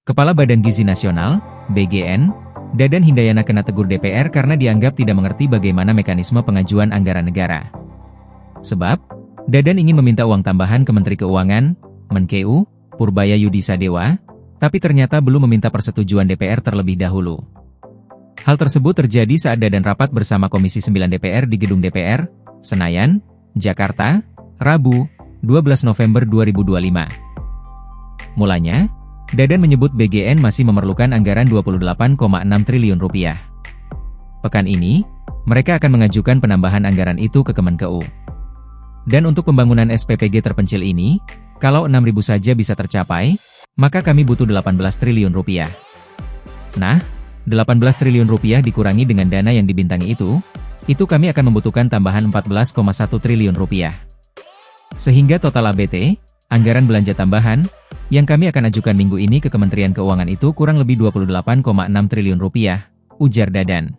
Kepala Badan Gizi Nasional, BGN, Dadan Hindayana kena tegur DPR karena dianggap tidak mengerti bagaimana mekanisme pengajuan anggaran negara. Sebab, Dadan ingin meminta uang tambahan ke Menteri Keuangan, Menkeu, Purbaya Yudi Sadewa, tapi ternyata belum meminta persetujuan DPR terlebih dahulu. Hal tersebut terjadi saat Dadan rapat bersama Komisi 9 DPR di Gedung DPR, Senayan, Jakarta, Rabu, 12 November 2025. Mulanya, Dadan menyebut BGN masih memerlukan anggaran 28,6 triliun rupiah. Pekan ini, mereka akan mengajukan penambahan anggaran itu ke Kemenkeu. Dan untuk pembangunan SPPG terpencil ini, kalau 6.000 saja bisa tercapai, maka kami butuh 18 triliun rupiah. Nah, 18 triliun rupiah dikurangi dengan dana yang dibintangi itu kami akan membutuhkan tambahan 14,1 triliun rupiah. Sehingga total ABT, anggaran belanja tambahan, yang kami akan ajukan minggu ini ke Kementerian Keuangan itu kurang lebih 28,6 triliun rupiah, ujar Dadan.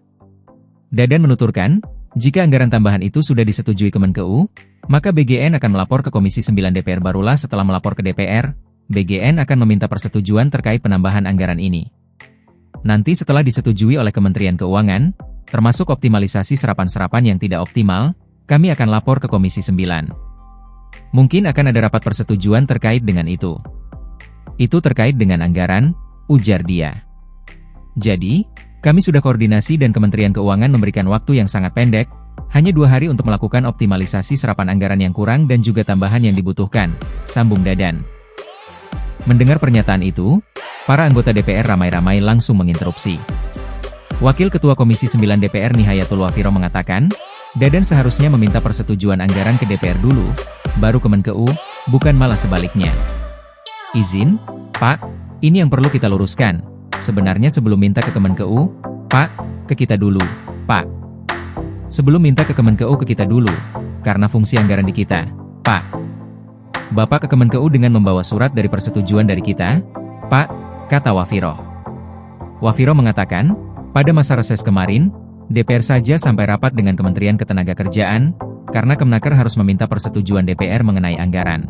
Dadan menuturkan, jika anggaran tambahan itu sudah disetujui Kemenkeu, maka BGN akan melapor ke Komisi 9 DPR. Barulah setelah melapor ke DPR, BGN akan meminta persetujuan terkait penambahan anggaran ini. Nanti setelah disetujui oleh Kementerian Keuangan, termasuk optimalisasi serapan-serapan yang tidak optimal, kami akan lapor ke Komisi 9. Mungkin akan ada rapat persetujuan terkait dengan itu. Itu terkait dengan anggaran, ujar dia. Jadi, kami sudah koordinasi dan Kementerian Keuangan memberikan waktu yang sangat pendek, hanya 2 hari untuk melakukan optimalisasi serapan anggaran yang kurang dan juga tambahan yang dibutuhkan, sambung Dadan. Mendengar pernyataan itu, para anggota DPR ramai-ramai langsung menginterupsi. Wakil Ketua Komisi 9 DPR Nihayatul Wafiro mengatakan, Dadan seharusnya meminta persetujuan anggaran ke DPR dulu, baru Kemenkeu, bukan malah sebaliknya. Izin, Pak, ini yang perlu kita luruskan. Sebenarnya sebelum minta ke Kemenkeu, Pak, ke kita dulu, Pak. Sebelum minta ke Kemenkeu ke kita dulu, karena fungsi anggaran di kita, Pak. Bapak ke Kemenkeu dengan membawa surat dari persetujuan dari kita, Pak, kata Wafiro. Wafiro mengatakan, pada masa reses kemarin, DPR saja sampai rapat dengan Kementerian Ketenagakerjaan, karena Kemenaker harus meminta persetujuan DPR mengenai anggaran.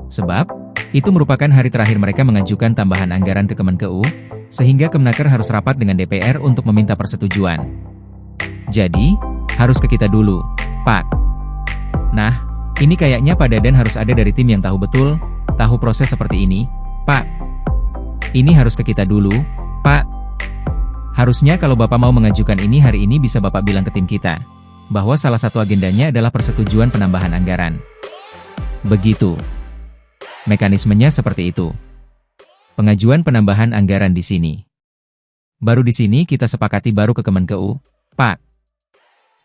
Sebab, itu merupakan hari terakhir mereka mengajukan tambahan anggaran ke Kemenkeu, sehingga Kemenaker harus rapat dengan DPR untuk meminta persetujuan. Jadi, harus ke kita dulu, Pak. Nah, ini kayaknya Pak Dadan harus ada dari tim yang tahu betul, tahu proses seperti ini, Pak. Ini harus ke kita dulu, Pak. Harusnya kalau Bapak mau mengajukan ini hari ini bisa Bapak bilang ke tim kita, bahwa salah satu agendanya adalah persetujuan penambahan anggaran. Begitu. Mekanismenya seperti itu. Pengajuan penambahan anggaran di sini. Baru di sini kita sepakati baru ke Kemenkeu, Pak.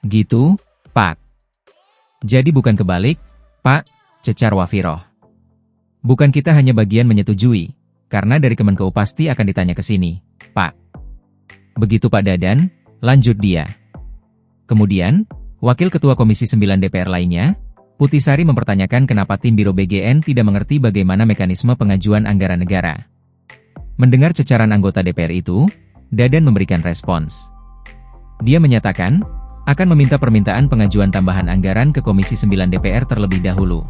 Gitu, Pak. Jadi bukan kebalik, Pak, cecar Wafiro. Bukan kita hanya bagian menyetujui, karena dari Kemenkeu pasti akan ditanya ke sini, Pak. Begitu Pak Dadan, lanjut dia. Kemudian, Wakil Ketua Komisi 9 DPR lainnya, Putisari mempertanyakan kenapa tim Biro BGN tidak mengerti bagaimana mekanisme pengajuan anggaran negara. Mendengar cecaran anggota DPR itu, Dadan memberikan respons. Dia menyatakan, akan meminta permintaan pengajuan tambahan anggaran ke Komisi 9 DPR terlebih dahulu.